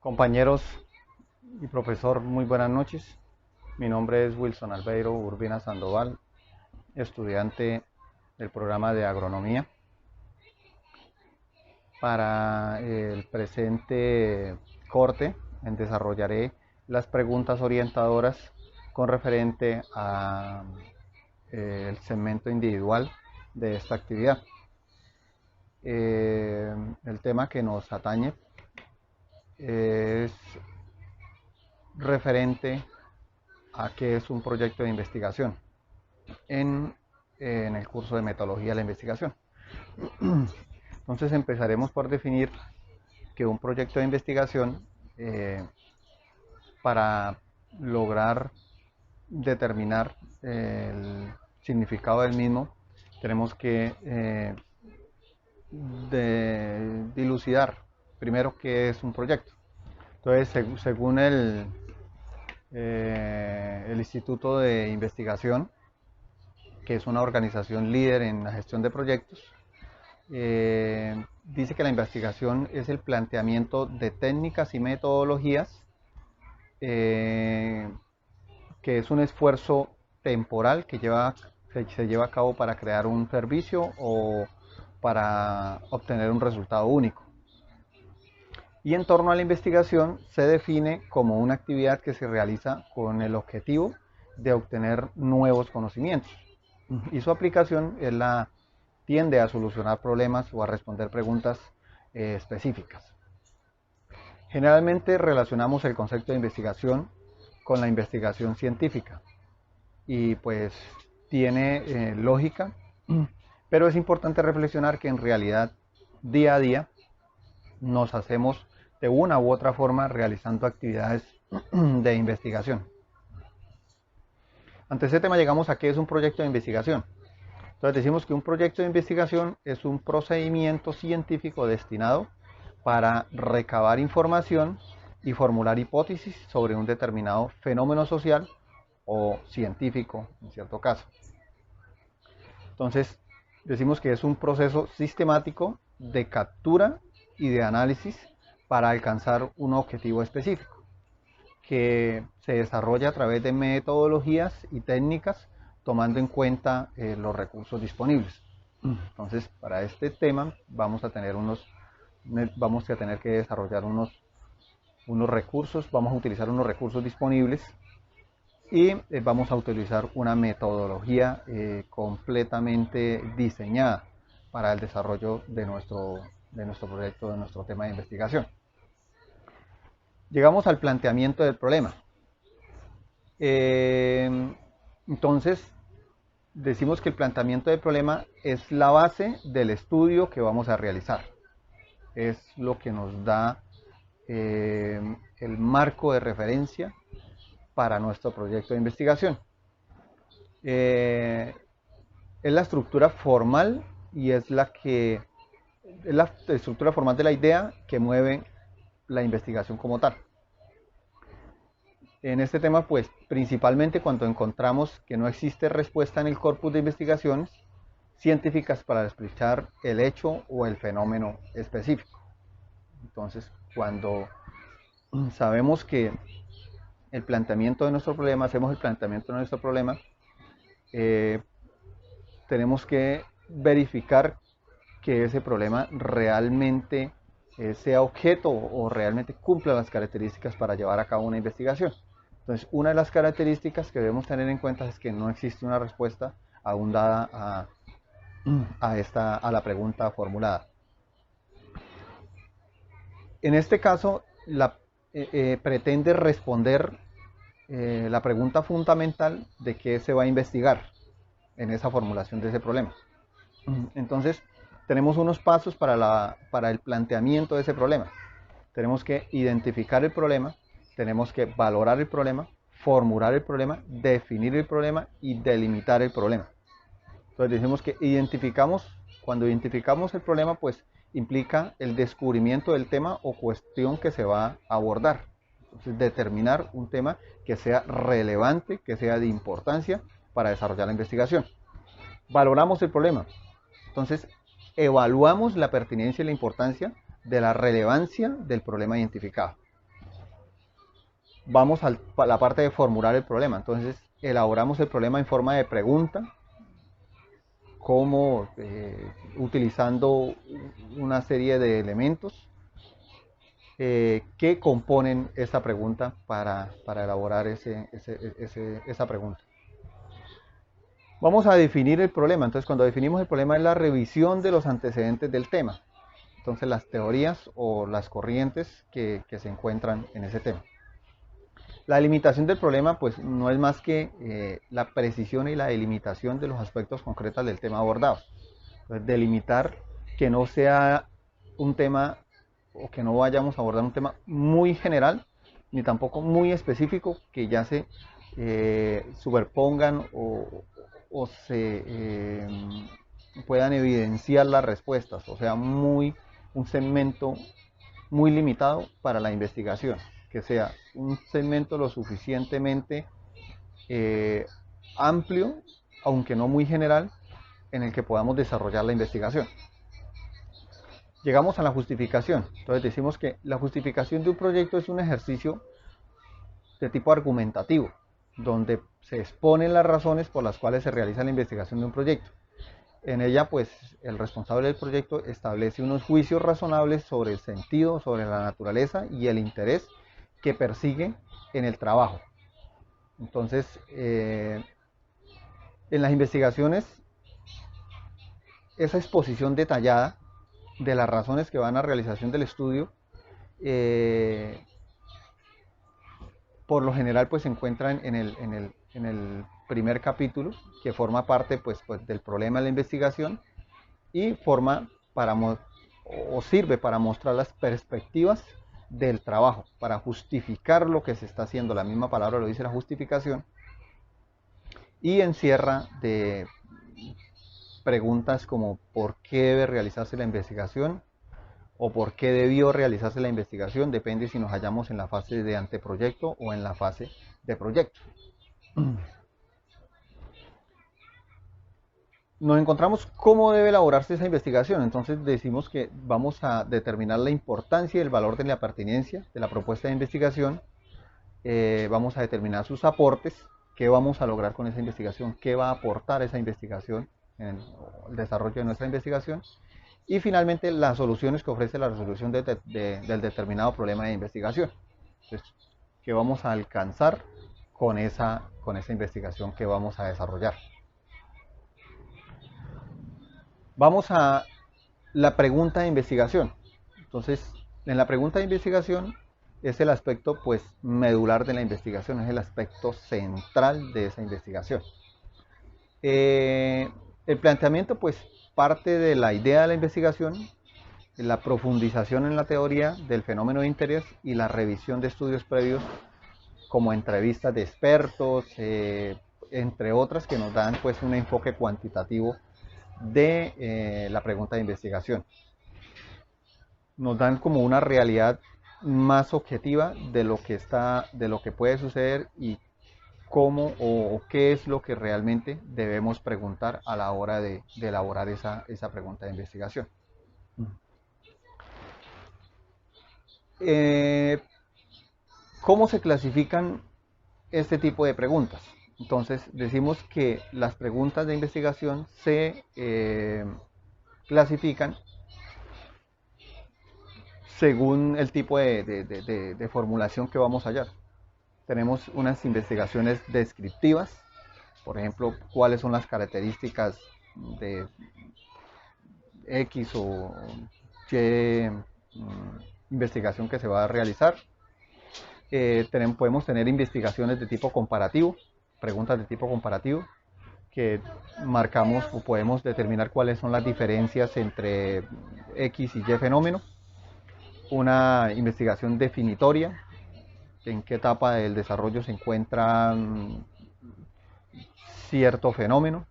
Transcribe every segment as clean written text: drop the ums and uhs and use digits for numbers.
Compañeros y profesor, muy buenas noches. Mi nombre es Wilson Albeiro Urbina Sandoval, estudiante del programa de agronomía. Para el presente corte desarrollaré las preguntas orientadoras con referente a el segmento individual de esta actividad. El tema que nos atañe es referente a qué es un proyecto de investigación en el curso de metodología de la investigación. Entonces empezaremos por definir que un proyecto de investigación, para lograr determinar el significado del mismo, tenemos que dilucidar primero qué es un proyecto. Entonces, según el Instituto de Investigación, que es una organización líder en la gestión de proyectos, dice que la investigación es el planteamiento de técnicas y metodologías, que es un esfuerzo temporal que se lleva a cabo para crear un servicio o para obtener un resultado único. Y en torno a la investigación se define como una actividad que se realiza con el objetivo de obtener nuevos conocimientos. Y su aplicación tiende a solucionar problemas o a responder preguntas específicas. Generalmente relacionamos el concepto de investigación con la investigación científica y pues tiene lógica, pero es importante reflexionar que en realidad día a día nos hacemos de una u otra forma realizando actividades de investigación. Ante este tema llegamos a qué es un proyecto de investigación. Entonces decimos que un proyecto de investigación es un procedimiento científico destinado para recabar información y formular hipótesis sobre un determinado fenómeno social o científico en cierto caso. Entonces decimos que es un proceso sistemático de captura y de análisis para alcanzar un objetivo específico, que se desarrolla a través de metodologías y técnicas tomando en cuenta los recursos disponibles. Entonces, para este tema vamos a tener que desarrollar unos recursos, vamos a utilizar unos recursos disponibles y vamos a utilizar una metodología completamente diseñada para el desarrollo de nuestro proyecto, de nuestro tema de investigación. Llegamos al planteamiento del problema. Entonces, decimos que el planteamiento del problema es la base del estudio que vamos a realizar. Es lo que nos da el marco de referencia para nuestro proyecto de investigación. Es la estructura formal y es la estructura formal de la idea que mueve la investigación como tal. En este tema, pues, principalmente cuando encontramos que no existe respuesta en el corpus de investigaciones científicas para explicar el hecho o el fenómeno específico. Entonces, cuando sabemos que el planteamiento de nuestro problema, hacemos el planteamiento de nuestro problema, tenemos que verificar que ese problema realmente sea objeto o realmente cumpla las características para llevar a cabo una investigación. Entonces, una de las características que debemos tener en cuenta es que no existe una respuesta aún dada a la pregunta formulada. En este caso, pretende responder la pregunta fundamental de qué se va a investigar en esa formulación de ese problema. Entonces, tenemos unos pasos para el planteamiento de ese problema. Tenemos que identificar el problema, tenemos que valorar el problema, formular el problema, definir el problema y delimitar el problema. Entonces decimos que cuando identificamos el problema, pues implica el descubrimiento del tema o cuestión que se va a abordar. Entonces, determinar un tema que sea relevante, que sea de importancia para desarrollar la investigación. Valoramos el problema. Entonces, evaluamos la pertinencia y la importancia de la relevancia del problema identificado. vamos a la parte de formular el problema. Entonces elaboramos el problema en forma de pregunta, como utilizando una serie de elementos que componen esa pregunta para elaborar esa pregunta. Vamos a definir el problema. Entonces, cuando definimos el problema es la revisión de los antecedentes del tema. Entonces, las teorías o las corrientes que se encuentran en ese tema. La delimitación del problema pues no es más que la precisión y la delimitación de los aspectos concretos del tema abordado. Entonces, delimitar que no sea un tema o que no vayamos a abordar un tema muy general ni tampoco muy específico que ya se superpongan o se puedan evidenciar las respuestas, o sea, un segmento muy limitado para la investigación, que sea un segmento lo suficientemente amplio, aunque no muy general, en el que podamos desarrollar la investigación. Llegamos a la justificación. Entonces decimos que la justificación de un proyecto es un ejercicio de tipo argumentativo, donde se exponen las razones por las cuales se realiza la investigación de un proyecto. En ella, pues, el responsable del proyecto establece unos juicios razonables sobre el sentido, sobre la naturaleza y el interés que persigue en el trabajo. Entonces, en las investigaciones, esa exposición detallada de las razones que van a realización del estudio, por lo general, pues se encuentran en el primer capítulo, que forma parte pues del problema de la investigación y forma para o sirve para mostrar las perspectivas del trabajo, para justificar lo que se está haciendo. La misma palabra lo dice, la justificación, y encierra de preguntas como ¿por qué debe realizarse la investigación? O por qué debió realizarse la investigación, depende si nos hallamos en la fase de anteproyecto o en la fase de proyecto. Nos encontramos cómo debe elaborarse esa investigación. Entonces decimos que vamos a determinar la importancia y el valor de la pertinencia de la propuesta de investigación. Vamos a determinar sus aportes, qué vamos a lograr con esa investigación, qué va a aportar esa investigación en el desarrollo de nuestra investigación. Y finalmente las soluciones que ofrece la resolución del determinado problema de investigación. Entonces, ¿qué vamos a alcanzar con esa investigación que vamos a desarrollar? Vamos a la pregunta de investigación. Entonces, en la pregunta de investigación es el aspecto pues medular de la investigación, es el aspecto central de esa investigación. El planteamiento pues parte de la idea de la investigación, la profundización en la teoría del fenómeno de interés y la revisión de estudios previos como entrevistas de expertos, entre otras que nos dan pues un enfoque cuantitativo de la pregunta de investigación. Nos dan como una realidad más objetiva de lo que puede suceder y cómo o qué es lo que realmente debemos preguntar a la hora de elaborar esa pregunta de investigación. ¿Cómo se clasifican este tipo de preguntas? Entonces decimos que las preguntas de investigación se clasifican según el tipo de formulación que vamos a hallar. Tenemos unas investigaciones descriptivas, por ejemplo, cuáles son las características de X o Y investigación que se va a realizar. Podemos tener investigaciones de tipo comparativo, preguntas de tipo comparativo, que marcamos o podemos determinar cuáles son las diferencias entre X y Y fenómeno. Una investigación definitoria, en qué etapa del desarrollo se encuentra cierto fenómeno.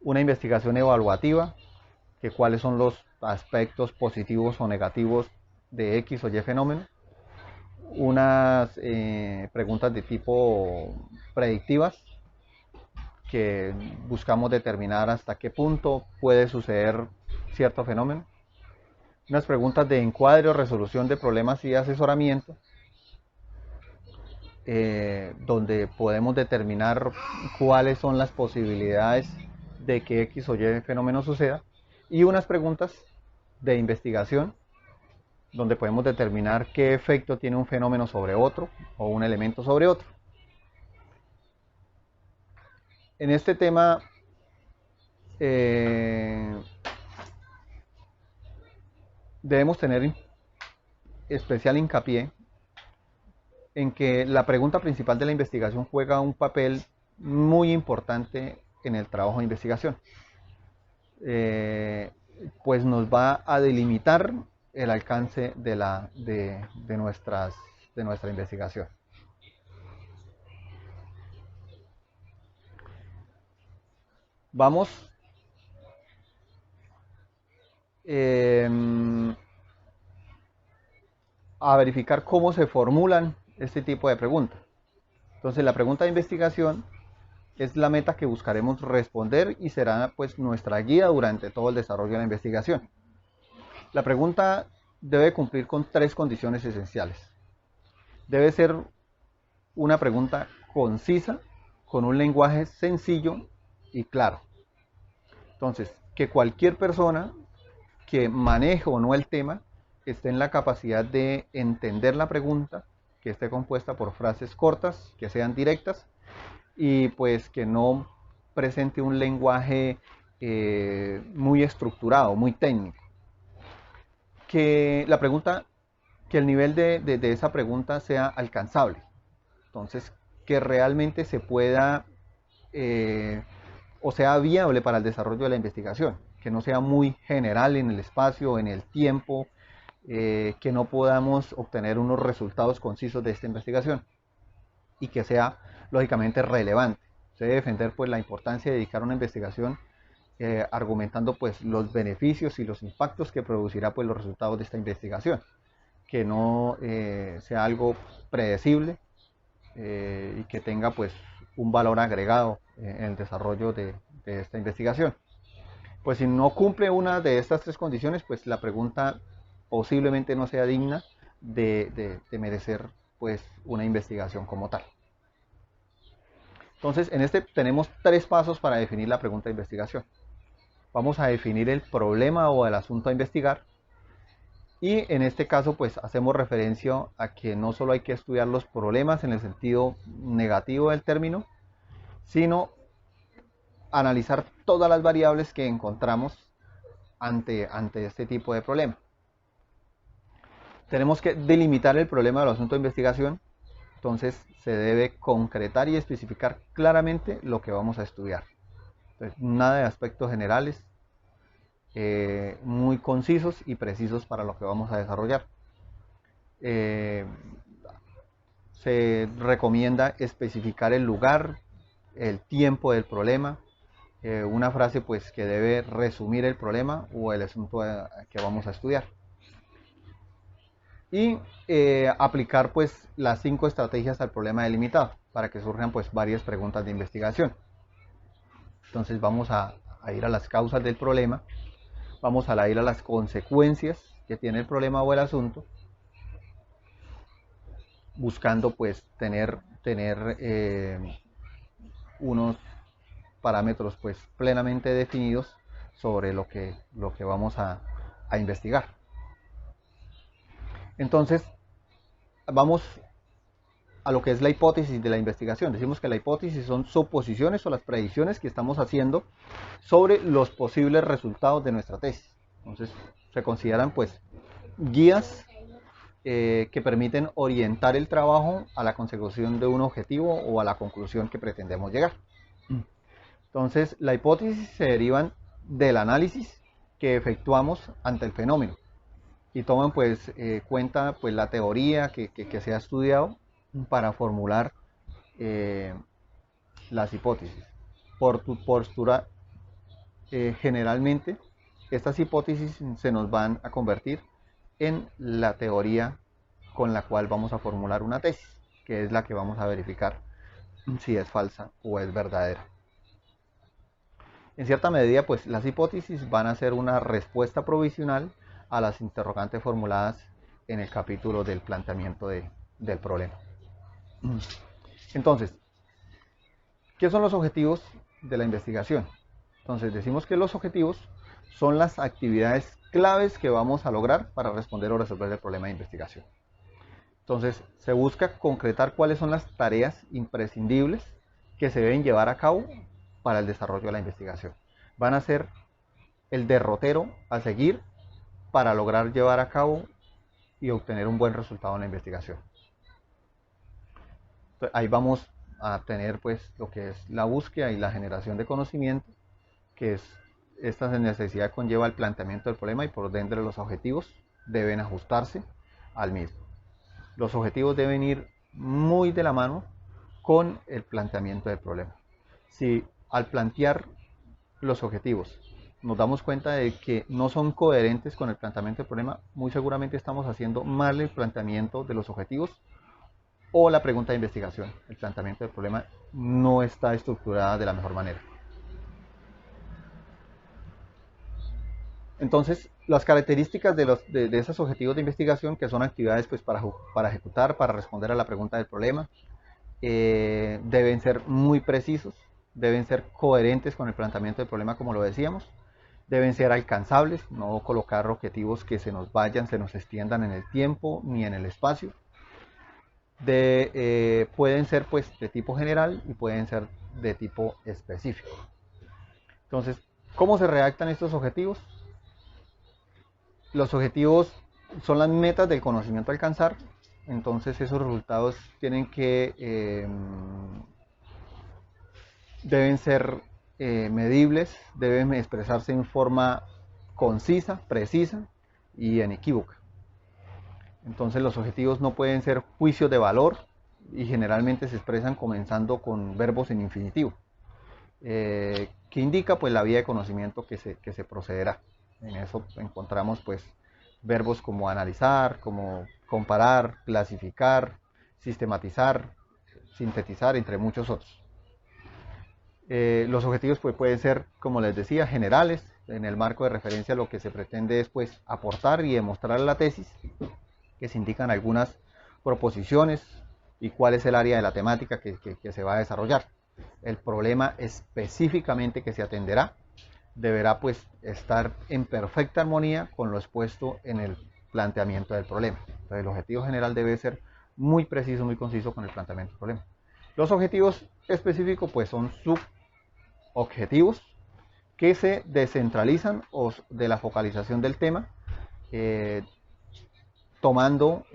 Una investigación evaluativa, que cuáles son los aspectos positivos o negativos de X o Y fenómeno. Unas preguntas de tipo predictivas, que buscamos determinar hasta qué punto puede suceder cierto fenómeno. Unas preguntas de encuadre o resolución de problemas y asesoramiento. donde podemos determinar cuáles son las posibilidades de que X o Y fenómeno suceda, y unas preguntas de investigación donde podemos determinar qué efecto tiene un fenómeno sobre otro o un elemento sobre otro. En este tema debemos tener especial hincapié en que la pregunta principal de la investigación juega un papel muy importante en el trabajo de investigación, pues nos va a delimitar el alcance de nuestra investigación. Vamos a verificar cómo se formulan este tipo de preguntas. Entonces, la pregunta de investigación es la meta que buscaremos responder y será pues nuestra guía durante todo el desarrollo de la investigación. La pregunta debe cumplir con 3 condiciones esenciales. Debe ser una pregunta concisa, con un lenguaje sencillo y claro. Entonces, que cualquier persona que maneje o no el tema esté en la capacidad de entender la pregunta, que esté compuesta por frases cortas, que sean directas y pues que no presente un lenguaje muy estructurado, muy técnico. Que la pregunta, que el nivel de esa pregunta sea alcanzable. Entonces, que realmente se pueda o sea viable para el desarrollo de la investigación, que no sea muy general en el espacio, en el tiempo, que no podamos obtener unos resultados concisos de esta investigación y que sea lógicamente relevante. Se debe defender pues la importancia de dedicar una investigación argumentando pues los beneficios y los impactos que producirá pues los resultados de esta investigación, que no sea algo predecible y que tenga pues un valor agregado en el desarrollo de esta investigación. Pues si no cumple una de estas 3 condiciones, pues la pregunta posiblemente no sea digna de merecer pues una investigación como tal. Entonces, en este tenemos 3 pasos para definir la pregunta de investigación. Vamos a definir el problema o el asunto a investigar. Y en este caso, pues hacemos referencia a que no solo hay que estudiar los problemas en el sentido negativo del término, sino analizar todas las variables que encontramos ante este tipo de problema. Tenemos que delimitar el problema del asunto de investigación, entonces se debe concretar y especificar claramente lo que vamos a estudiar. Entonces, nada de aspectos generales, muy concisos y precisos para lo que vamos a desarrollar. Se recomienda especificar el lugar, el tiempo del problema, una frase pues que debe resumir el problema o el asunto que vamos a estudiar. Y aplicar pues las 5 estrategias al problema delimitado para que surjan pues varias preguntas de investigación. Entonces vamos a ir a las causas del problema, vamos a ir a las consecuencias que tiene el problema o el asunto, buscando pues tener unos parámetros pues plenamente definidos sobre lo que vamos a investigar. Entonces vamos a lo que es la hipótesis de la investigación. Decimos que la hipótesis son suposiciones o las predicciones que estamos haciendo sobre los posibles resultados de nuestra tesis. Entonces se consideran pues guías que permiten orientar el trabajo a la consecución de un objetivo o a la conclusión que pretendemos llegar. Entonces, la hipótesis se derivan del análisis que efectuamos ante el fenómeno y toman pues cuenta pues la teoría que se ha estudiado para formular las hipótesis. Por tu postura, generalmente estas hipótesis se nos van a convertir en la teoría con la cual vamos a formular una tesis, que es la que vamos a verificar si es falsa o es verdadera. En cierta medida, pues las hipótesis van a ser una respuesta provisional a las interrogantes formuladas en el capítulo del planteamiento del problema. Entonces, ¿qué son los objetivos de la investigación? Entonces, decimos que los objetivos son las actividades claves que vamos a lograr para responder o resolver el problema de investigación. Entonces, se busca concretar cuáles son las tareas imprescindibles que se deben llevar a cabo para el desarrollo de la investigación. Van a ser el derrotero a seguir para lograr llevar a cabo y obtener un buen resultado en la investigación. Entonces, ahí vamos a tener pues lo que es la búsqueda y la generación de conocimiento, que es esta necesidad conlleva el planteamiento del problema y por ende los objetivos deben ajustarse al mismo. Los objetivos deben ir muy de la mano con el planteamiento del problema. Si al plantear los objetivos nos damos cuenta de que no son coherentes con el planteamiento del problema, muy seguramente estamos haciendo mal el planteamiento de los objetivos o la pregunta de investigación. El planteamiento del problema no está estructurada de la mejor manera. Entonces, las características de esos objetivos de investigación, que son actividades pues, para ejecutar, para responder a la pregunta del problema, deben ser muy precisos, deben ser coherentes con el planteamiento del problema, como lo decíamos, deben ser alcanzables, no colocar objetivos que se nos vayan, se nos extiendan en el tiempo ni en el espacio. Pueden ser pues, de tipo general y pueden ser de tipo específico. Entonces, ¿cómo se redactan estos objetivos? Los objetivos son las metas del conocimiento a alcanzar, entonces esos resultados deben ser medibles, deben expresarse en forma concisa, precisa y inequívoca. Entonces los objetivos no pueden ser juicios de valor y generalmente se expresan comenzando con verbos en infinitivo, que indica pues la vía de conocimiento que se procederá. En eso encontramos pues verbos como analizar, como comparar, clasificar, sistematizar, sintetizar, entre muchos otros. Los objetivos pues, pueden ser, como les decía, generales. En el marco de referencia lo que se pretende es pues, aportar y demostrar la tesis, que se indican algunas proposiciones y cuál es el área de la temática que se va a desarrollar. El problema específicamente que se atenderá deberá pues estar en perfecta armonía con lo expuesto en el planteamiento del problema. Entonces, el objetivo general debe ser muy preciso, muy conciso con el planteamiento del problema. Los objetivos específicos pues son subobjetivos que se descentralizan de la focalización del tema, tomando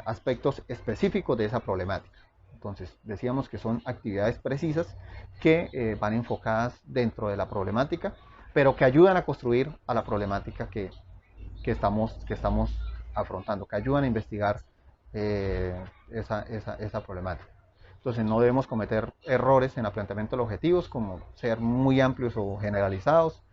aspectos específicos de esa problemática. Entonces, decíamos que son actividades precisas que van enfocadas dentro de la problemática, pero que ayudan a construir a la problemática que estamos afrontando, que ayudan a investigar esa problemática. Entonces no debemos cometer errores en el planteamiento de los objetivos, como ser muy amplios o generalizados,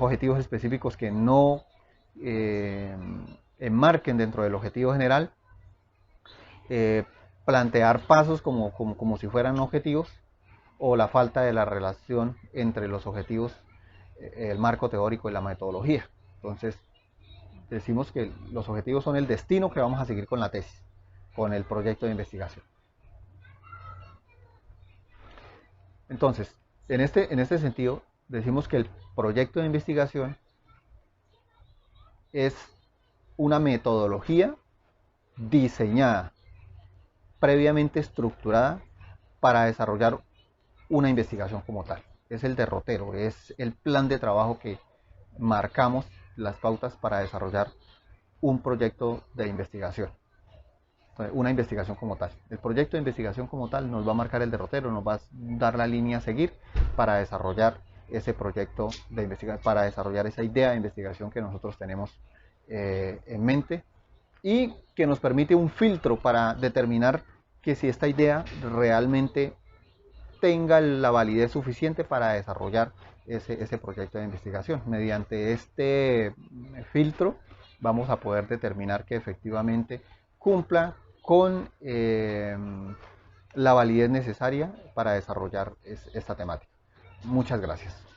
objetivos específicos que no enmarquen dentro del objetivo general, plantear pasos como si fueran objetivos, o la falta de la relación entre los objetivos, el marco teórico y la metodología. Entonces, decimos que los objetivos son el destino que vamos a seguir con la tesis, con el proyecto de investigación. Entonces, en este sentido, decimos que el proyecto de investigación es una metodología diseñada, previamente estructurada para desarrollar una investigación como tal. Es el derrotero, es el plan de trabajo que marcamos las pautas para desarrollar un proyecto de investigación, una investigación como tal. El proyecto de investigación como tal nos va a marcar el derrotero, nos va a dar la línea a seguir para desarrollar ese proyecto de investigación, para desarrollar esa idea de investigación que nosotros tenemos en mente, y que nos permite un filtro para determinar que si esta idea realmente tenga la validez suficiente para desarrollar ese proyecto de investigación. Mediante este filtro vamos a poder determinar que efectivamente cumpla con la validez necesaria para desarrollar esta temática. Muchas gracias.